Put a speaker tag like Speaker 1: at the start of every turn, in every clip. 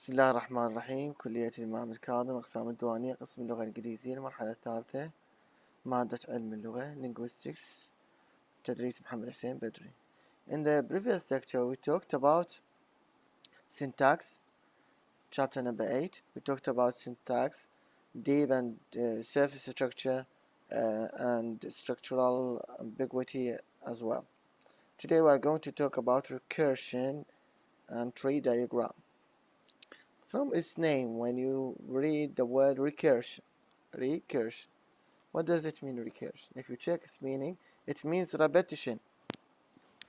Speaker 1: بسم الله الرحمن الرحيم. كلية الإمام الكاظم، أقسام الديوانية، قسم اللغة الإنجليزية، المرحلة الثالثة، مادة علم اللغة linguistics، تدريس محمد حسين بدري. In the previous lecture we talked about syntax, chapter number 8. We talked about syntax, deep and surface structure and structural ambiguity as well. Today we are going to talk about recursion and tree diagram. From its name, when you read the word recursion, what does it mean, recursion? If you check its meaning, it means repetition.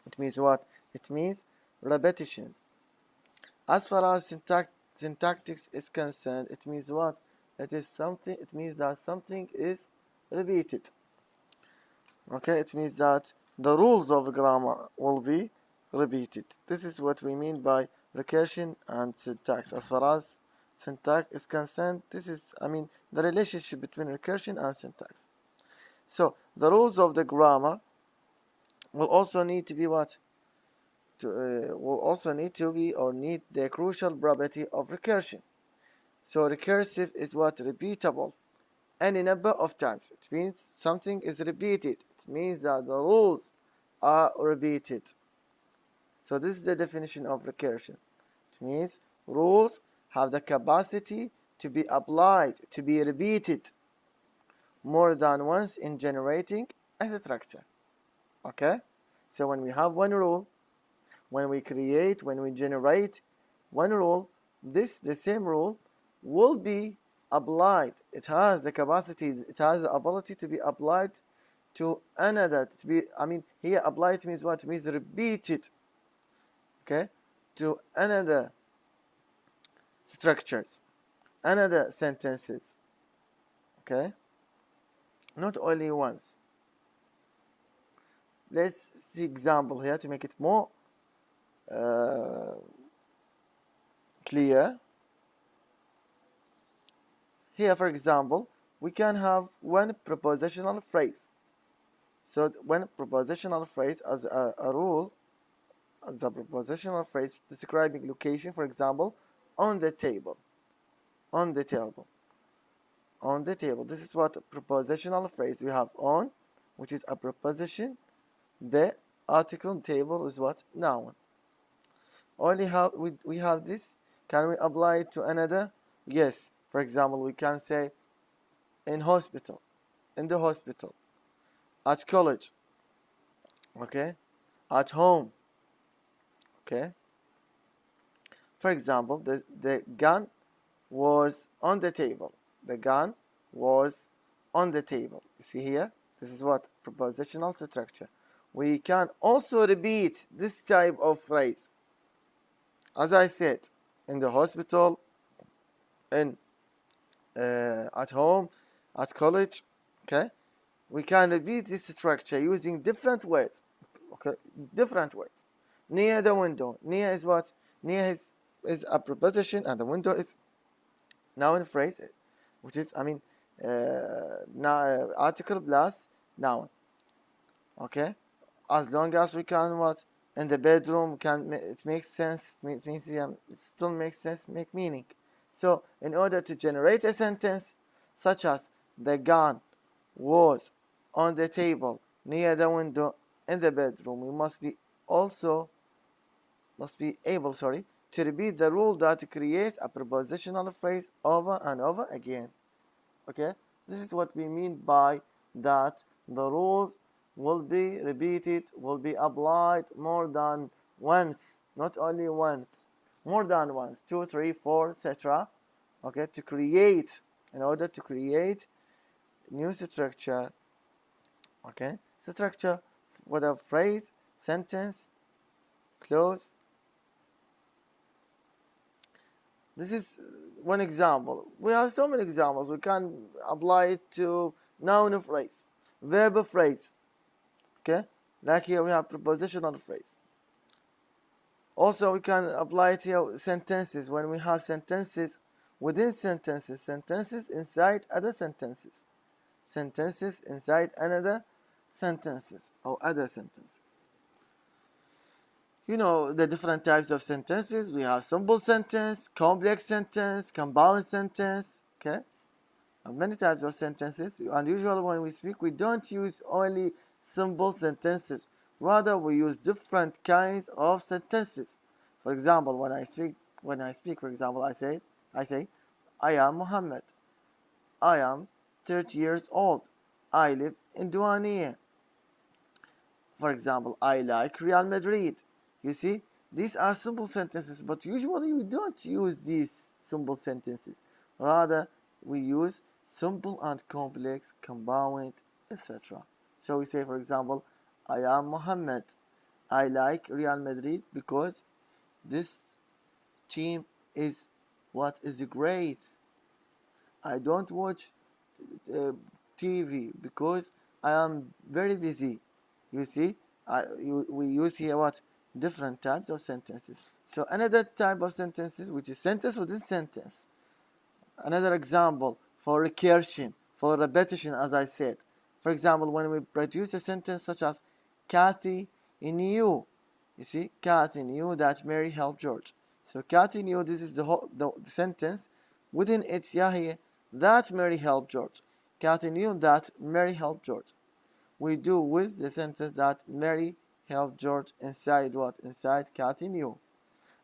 Speaker 1: It means what? It means repetitions. As far as syntactics is concerned, it means what? It means that something is repeated. Okay, it means that the rules of grammar will be repeated. This is what we mean by recursion and syntax. As far as syntax is concerned, this is, the relationship between recursion and syntax. So, the rules of the grammar will also need to be what? Will also need to be or need the crucial property of recursion. So, recursive is what? Repeatable any number of times. It means something is repeated. It means that the rules are repeated. So this is the definition of recursion. It means rules have the capacity to be applied, to be repeated more than once in generating a structure. Okay? So when we have one rule, when we generate one rule, the same rule will be applied. It has the capacity, it has the ability to be applied to another. Here applied means what? It means repeated. Okay? To another structures, another sentences. Okay? Not only once. Let's see example here to make it more clear. Here, for example, we can have one prepositional phrase. So one prepositional phrase as a rule, as a prepositional phrase describing location, for example, on the table. On the table. On the table. This is what a prepositional phrase we have on, which is a preposition. The article table is what? Noun. Only how we have this. Can we apply it to another? Yes. For example, we can say in hospital, in the hospital, at college, okay, at home, okay. For example, the gun was on the table. The gun was on the table. You see here? This is what? Prepositional structure. We can also repeat this type of phrase. As I said, in the hospital, in at home, at college, okay? We can repeat this structure using different words, okay? Different words. Near the window. Near is what? Near is a preposition, and the window is noun phrase, which is, article plus noun. Okay? As long as we can what? In the bedroom, it makes sense, it means it still makes sense, make meaning. So, in order to generate a sentence such as the gun was on the table near the window in the bedroom, we must be able to repeat the rule that creates a prepositional phrase over and over again. Okay, this is what we mean by that the rules will be repeated, will be applied more than once, not only once, more than once, 2, 3, 4, etc. Okay, in order to create new structure. Okay, structure with a phrase, sentence, clause. This is one example. We have so many examples. We can apply it to noun phrase, verb phrase. Okay, like here we have prepositional phrase. Also, we can apply it here sentences. When we have sentences within sentences, sentences inside other sentences, sentences inside another sentences or other sentences. You know the different types of sentences. We have simple sentence, complex sentence, compound sentence. Okay, many types of sentences. And usually when we speak, we don't use only simple sentences. Rather, we use different kinds of sentences. For example, when I speak, for example, I say, I am Muhammad. I am 30 years old. I live in Duania. For example, I like Real Madrid. You see, these are simple sentences, but usually we don't use these simple sentences. Rather, we use simple and complex, compound, etc. So we say, for example, I am Mohammed. I like Real Madrid because this team is what is great. I don't watch uh, TV because I am very busy. You see, we use here what different types of sentences. So another type of sentences, which is sentence within sentence. Another example for recursion, for repetition, as I said. For example, when we produce a sentence such as Kathy knew, you see, Kathy knew that Mary helped George. So Kathy knew, this is the whole the sentence. Within it, yeah, here, that Mary helped George. Kathy knew that Mary helped George. We do with the sentence that Mary helped George inside what? Inside Kathy knew.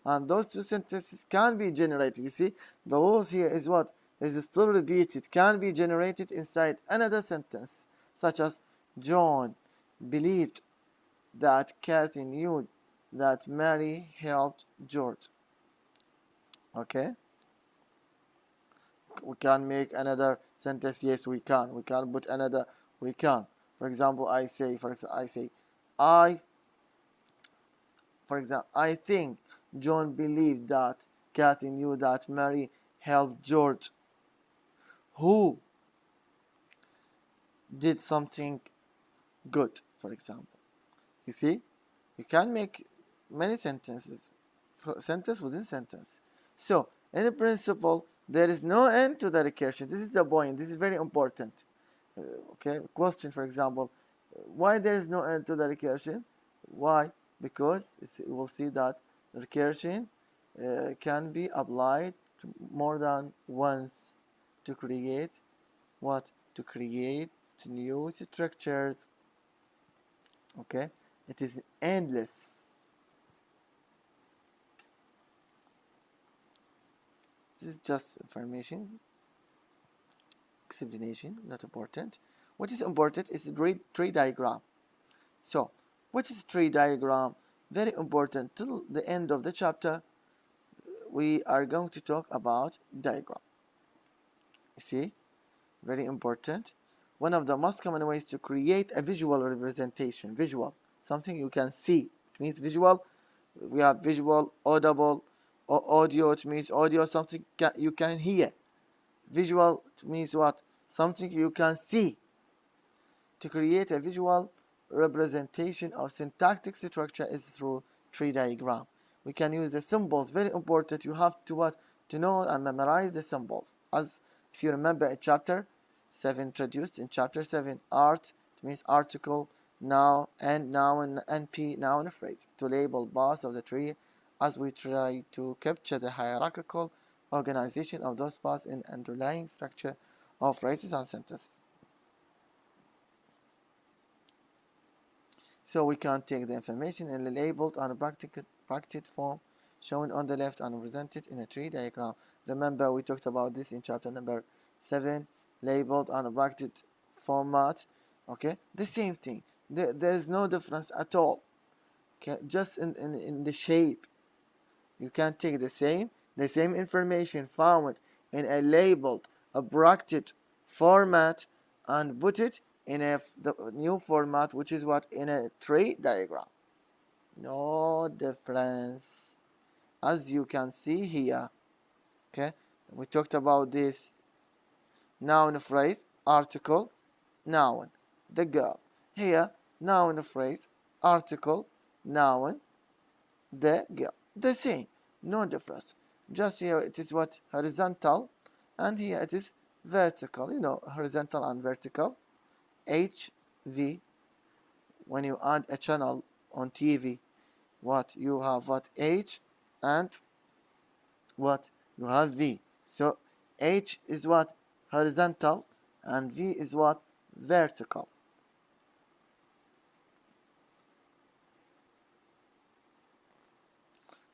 Speaker 1: And those two sentences can be generated. You see, the rules here is what? Is still repeated, can be generated inside another sentence, such as John believed that Kathy knew that Mary helped George. Okay? We can make another sentence. Yes, we can. We can put another. We can. For example, I say, I, for example, I think John believed that Kathy knew that Mary helped George, who did something good, for example. You see, you can make many sentences, sentence within sentence. So, in principle, there is no end to the recursion. This is the point. This is very important. Okay, question, for example, why there is no end to the recursion? Why? Because we'll see that recursion can be applied to more than once to create what? To create new structures. Okay, it is endless. This is just information, explanation, not important. What is important is the tree diagram. So, what is tree diagram? Very important. Till the end of the chapter, we are going to talk about diagram. You see, very important. One of the most common ways to create a visual representation. Visual, something you can see. It means visual. We have visual, audible, audio. It means audio, something you can hear. Visual means what? Something you can see. To create a visual representation of syntactic structure is through tree diagram. We can use the symbols. Very important. You have to what? To know and memorize the symbols. As if you remember in chapter 7, introduced in chapter 7, art, it means article, noun, NP, noun phrase, to label parts of the tree as we try to capture the hierarchical organization of those parts in underlying structure of phrases and sentences. So we can take the information in the labeled and bracket form shown on the left and presented in a tree diagram. Remember, we talked about this in chapter number 7, labeled and bracketed format. Okay, the same thing. There is no difference at all. Okay, just in the shape. You can take the same information found in a labeled, a bracketed format and put it in the new format, which is what? In a tree diagram. No difference, as you can see here. Okay, we talked about this. Noun phrase, article, noun, the girl. Here, noun phrase, article, noun, the girl. The same, no difference. Just here it is what? Horizontal, and here it is vertical. You know, horizontal and vertical. HV, when you add a channel on TV, what? You have what? H and what? You have V. So H is what? Horizontal, and V is what? Vertical.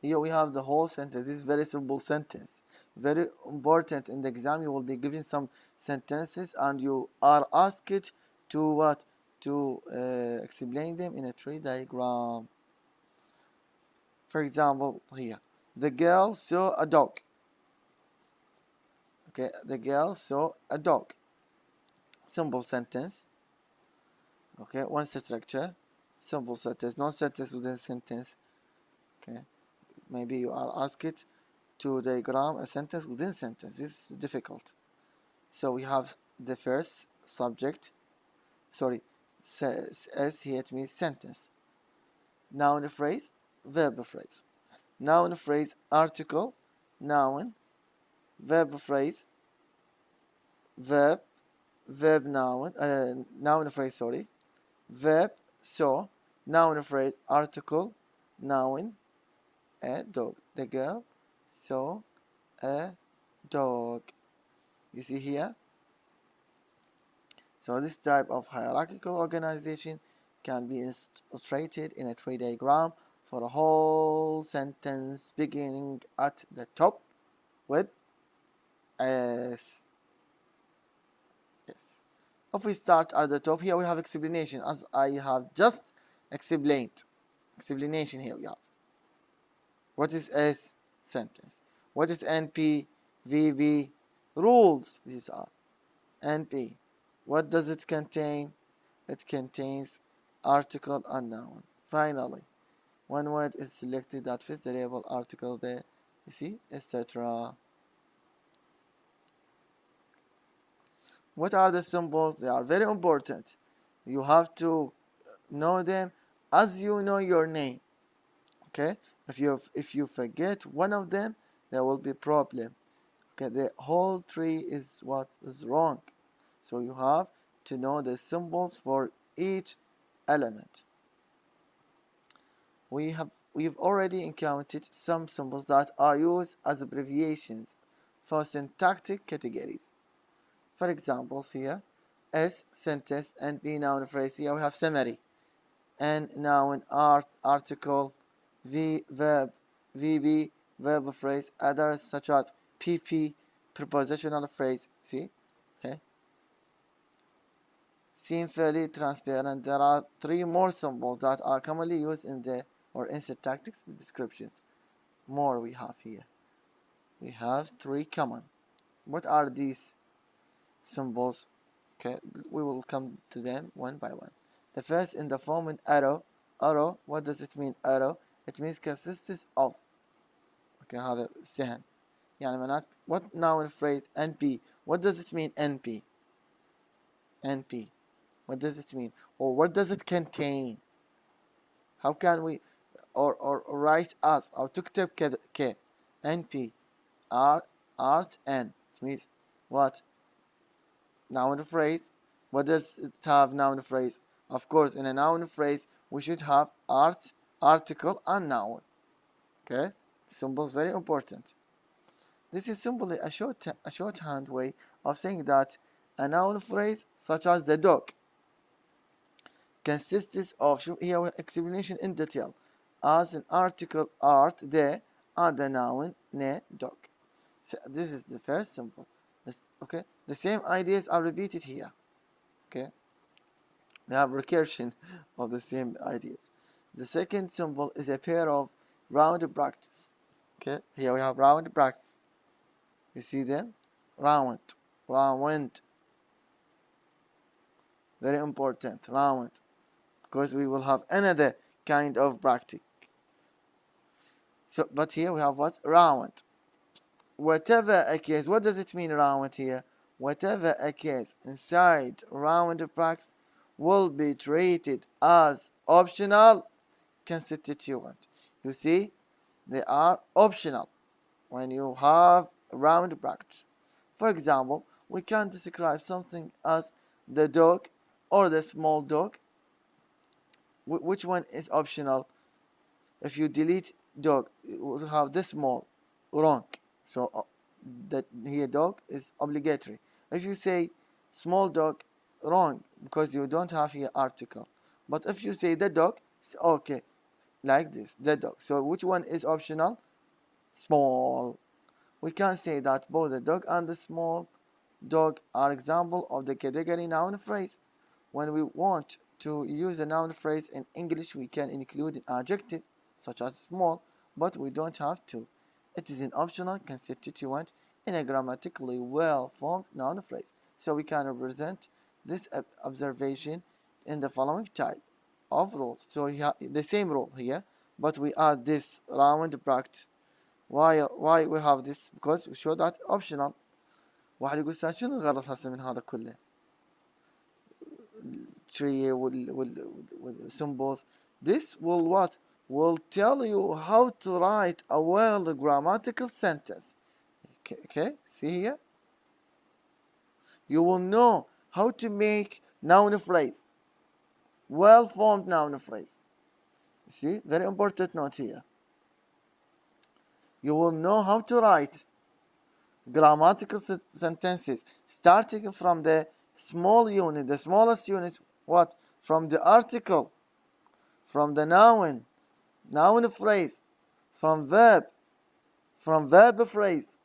Speaker 1: Here we have the whole sentence. This is very simple sentence. Very important in the exam. You will be given some sentences and you are asked to what? To explain them in a tree diagram. For example, here, the girl saw a dog. Okay, the girl saw a dog. Simple sentence. Okay, one structure. Simple sentence, no sentence within sentence. Okay, maybe you are asked to diagram a sentence within sentence. This is difficult. So we have the first subject. Sorry, S here it means sentence. Noun phrase, verb phrase. Noun phrase, article, noun, verb phrase, verb, verb noun, noun phrase, sorry, verb, so, noun phrase, article, noun, a dog. The girl saw a dog. You see here? So this type of hierarchical organization can be illustrated in a tree diagram for a whole sentence beginning at the top with S. Yes. If we start at the top, here we have explanation as I have just explained. Explanation here we have. What is S? Sentence. What is NP? VB? Rules. These are. NP. What does it contain? It contains article and noun. Finally, one word is selected that fits the label article there. You see, etc. What are the symbols? They are very important. You have to know them as you know your name. Okay? If you forget one of them, there will be problem. Okay, the whole tree is what is wrong. So you have to know the symbols for each element. We've already encountered some symbols that are used as abbreviations for syntactic categories. For example, here, S sentence and B noun phrase. Here we have summary. N noun, article, V verb, VB verb phrase, others such as PP prepositional phrase. See? Okay. Seem fairly transparent. There are three more symbols that are commonly used in the or in syntactic descriptions. More we have here. We have three common. What are these symbols? Okay, we will come to them one by one. The first in the form an arrow. Arrow, what does it mean arrow? It means consists of. Okay, هذا سهم. يعني معنات what noun phrase NP. What does it mean NP? NP. What does it mean? Or what does it contain? How can we or write as أو تكتب ك NP art and it means what? Noun phrase. What does it have noun phrase? Of course, in a noun phrase, we should have article, and noun. Okay? Symbol is very important. This is simply a shorthand way of saying that a noun phrase, such as the dog, consists of, here explanation in detail, as an article art, the, and the noun ne, dog. So this is the first symbol. Okay? The same ideas are repeated here. Okay? We have recursion of the same ideas. The second symbol is a pair of round brackets. Okay, here we have round brackets. You see them? Round, round. Very important, round. Because we will have another kind of bracket. So, but here we have what? Round. Whatever occurs, what does it mean round here? Whatever occurs inside round brackets will be treated as optional constituent. You see, they are optional when you have round brackets. For example, we can describe something as the dog or the small dog. Which one is optional? if you delete dog, it will have this small, wrong. So that here dog is obligatory. If you say small dog, wrong, because you don't have here article. But if you say the dog, it's okay, like this, the dog. So which one is optional? Small. We can say that both the dog and the small dog are example of the category noun phrase. When we want to use a noun phrase in English, we can include an adjective such as small, but we don't have to. It is an optional constituent in a grammatically well-formed noun phrase. So we can represent this observation in the following type of rule. So the same rule here, but we add this round bracket. Why we have this? Because we show that optional. واحد يقول شنو الغرض هسه من هذا كله؟ tree with symbols. This will what? Will tell you how to write a well grammatical sentence. Okay, see here? You will know how to make noun phrase. Well-formed noun phrase. You see? Very important note here. You will know how to write grammatical sentences starting from the small unit, the smallest unit, what? From the article, from the noun phrase, from verb phrase,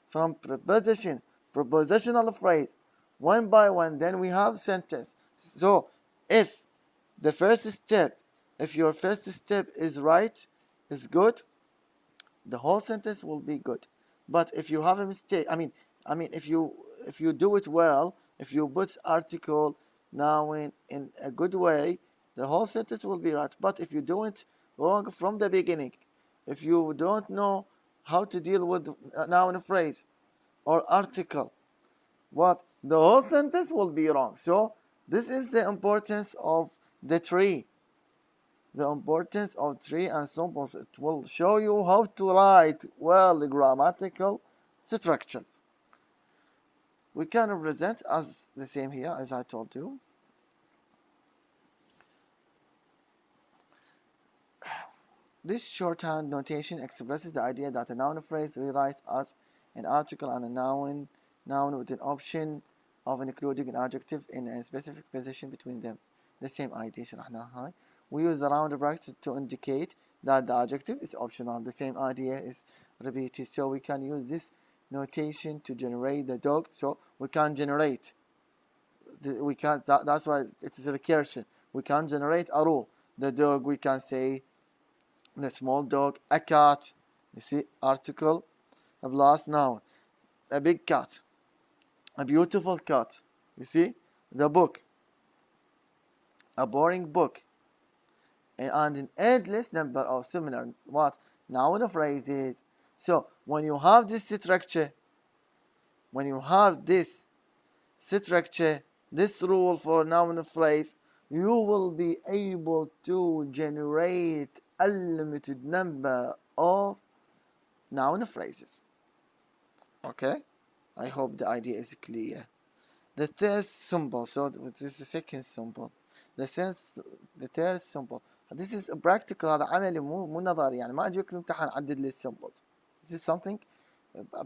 Speaker 1: from preposition, prepositional phrase, one by one. Then we have sentence. So if the first step, if your first step is right, is good, the whole sentence will be good. But if you have a mistake, if you do it well, if you put article, noun in a good way, the whole sentence will be right. But if you do it wrong from the beginning, if you don't know how to deal with noun phrase or article, what? The whole sentence will be wrong. So this is the importance of the tree. The importance of tree and symbols. It will show you how to write well the grammatical structures. We can represent as the same here as I told you. This shorthand notation expresses the idea that a noun phrase rewrites as an article and a noun with an option of including an adjective in a specific position between them. The same idea شرحناها هاي. We use the round bracket to indicate that the adjective is optional. The same idea is repeated. So we can use this notation to generate the dog. So we can generate. That's why it is a recursion. We can generate a rule. The dog, we can say the small dog, a cat. You see, article, a plus noun, a big cat, a beautiful cat. You see, the book, a boring book, and an endless number of similar what noun phrases. So when you have this structure, this rule for noun phrase, you will be able to generate a limited number of noun phrases. Okay, I hope the idea is clear. The third symbol, so this is the second symbol. The third symbol. This is a practical. هذا عملي مو نظري يعني ما أجيك الامتحان عدد لي symbols. This is something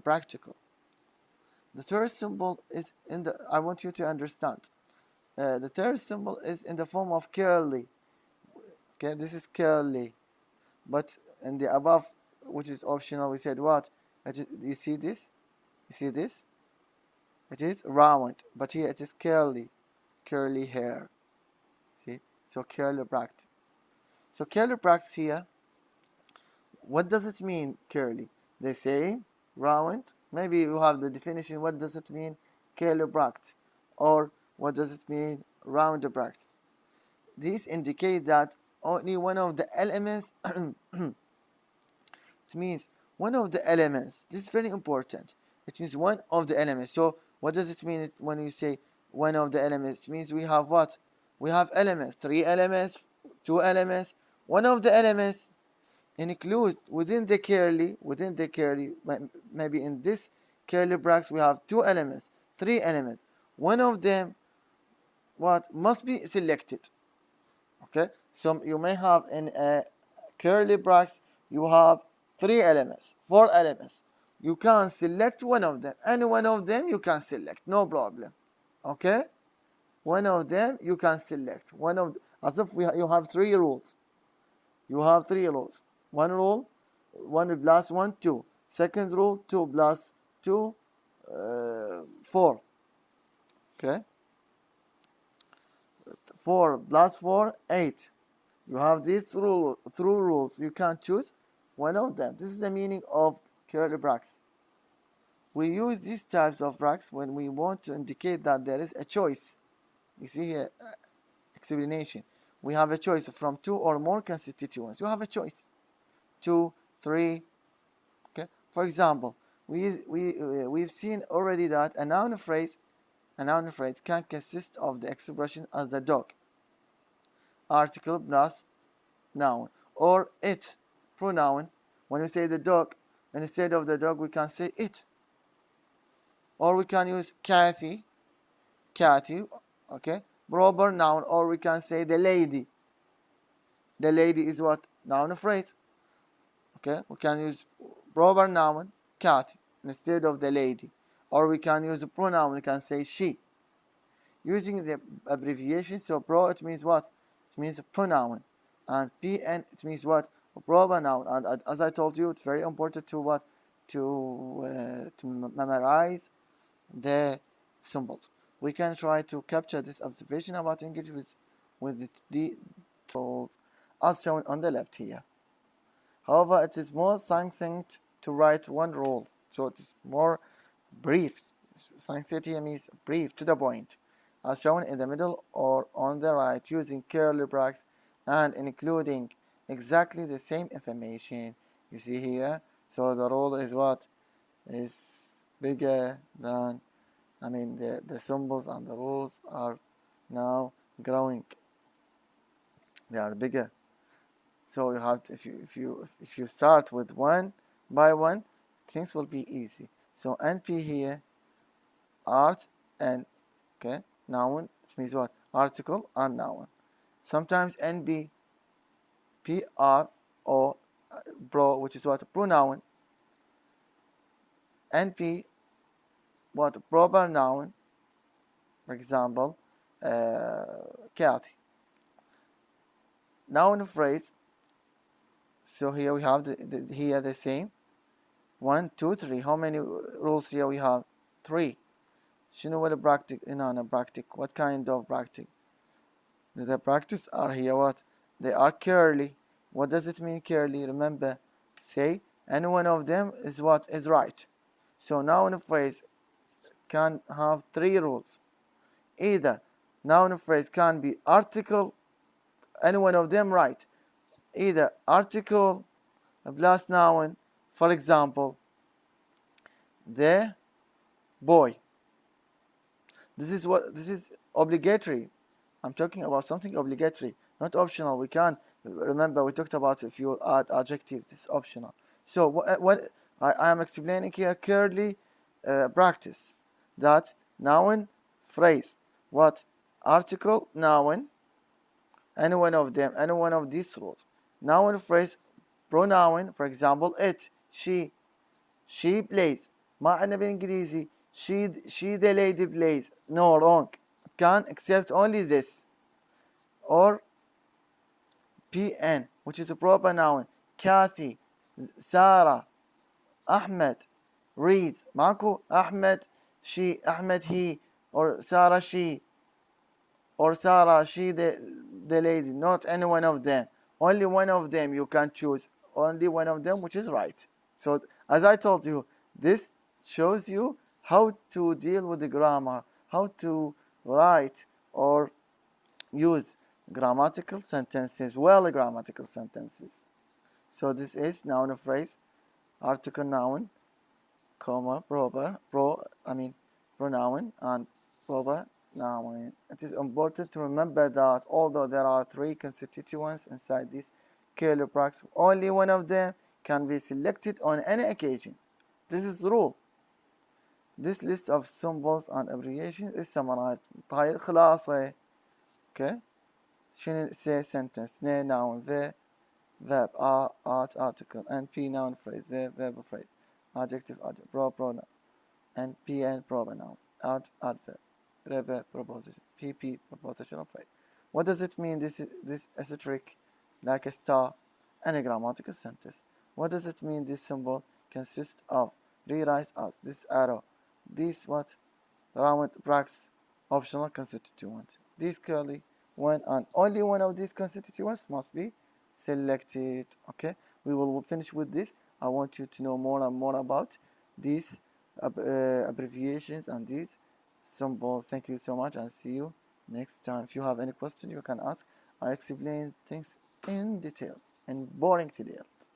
Speaker 1: practical. The third symbol is in the. I want you to understand. The third symbol is in the form of curly. Okay, this is curly, but in the above, which is optional, we said what? You see this? You see this? It is round, but here it is curly hair. See? So curly bracket. So curly brackets here. What does it mean, curly? They say round. Maybe you have the definition. What does it mean, curly bracket? Or what does it mean, round bracket? These indicate that only one of the elements. It means one of the elements. This is very important. It means one of the elements. So what does it mean when you say one of the elements? It means we have what? We have elements. 3 elements, 2 elements. One of the elements includes within the curly, maybe in this curly brackets we have 2 elements, 3 elements. One of them what must be selected. Okay, so you may have in a curly brackets, you have 3 elements, 4 elements. You can select one of them. Any one of them you can select, no problem. Okay? One of them you can select. As if you have 3 rules. You have 3 rules. One rule, 1 plus 1, 2. Second rule, 2 plus 2, 4. Okay? 4 plus 4, 8. You have these through rules. You can choose one of them. This is the meaning of curly brackets. We use these types of brackets when we want to indicate that there is a choice. You see here, explanation. We have a choice from 2 or more constituents. You have a choice. 2, 3. Okay. For example, we've seen already that a noun phrase can consist of the expression as the dog, article plus noun, or it, pronoun. When we say the dog, instead of the dog we can say it, or we can use Kathy, okay, proper noun, or we can say the lady. The lady is what? Noun phrase. Okay, we can use proper noun Kathy instead of the lady, or we can use the pronoun. We can say she, using the abbreviation. So pro, it means what? It means pronoun, and pn, it means what? Proper noun. And as I told you, it's very important to what? To memorize the symbols. We can try to capture this observation about English with the tools as shown on the left here. However, it is more succinct to write one rule, so it is more brief. Succinct here means brief, to the point, as shown in the middle or on the right, using curly brackets and including exactly the same information you see here. So the rule is what? Is bigger than, the symbols and the rules are now growing. They are bigger. So you have to, if you start with one by one, things will be easy. So NP here, art and, okay, noun, it means what? Article and noun. Sometimes NB, PR or pro, which is what? Pronoun. NP, what? Proper noun. For example, cat. Noun phrase. So here we have here the same. 1, 2, 3. How many rules here we have? 3. شنو هو البراكتيك هنا براكتيك? What kind of practice? The practice are here what? They are curly. What does it mean curly? Remember, say any one of them is what is right. So noun phrase can have 3 rules. Either noun phrase can be article, any one of them right. Either article plus noun, for example, the boy. This is obligatory. I'm talking about something obligatory, not optional. We can't remember we talked about if you add adjective, this is optional. So what I am explaining here curly practice that noun phrase, what? Article, noun, any one of them, any one of these rules. Noun phrase, pronoun, for example, it, she plays. ما عندنا بالانجليزي she the lady plays. No, wrong. Can accept only this. Or PN, which is a proper noun. Kathy, Sarah, Ahmed reads. ماكو Ahmed she, Ahmed he, or Sarah she, or Sarah she the lady. Not any one of them. Only one of them you can choose. Only one of them which is right. So as I told you, this shows you how to deal with the grammar, how to write or use grammatical sentences, well grammatical sentences. So this is noun phrase, article noun, comma, pronoun and proper noun. It is important to remember that although there are 3 constituents inside this curly brackets, only one of them can be selected on any occasion. This is the rule. This list of symbols and abbreviations is summarized. هاي الخلاصة. Okay. شنو say sentence؟ اثنين noun the verb, art, article, and P, noun, phrase, verb, phrase, adjective, pronoun, and P, and pronoun, adverb, preposition, PP, prepositional phrase. What does it mean? This asterisk, like a star, and a grammatical sentence. What does it mean? This symbol consists of. Rewrite as this arrow, this what? Round brackets, optional constituent. This curly one and only one of these constituents must be selected. Okay, we will finish with this. I want you to know more and more about these abbreviations and these symbols. Thank you so much and see you next time. If you have any question, you can ask. I explain things in details, in boring details.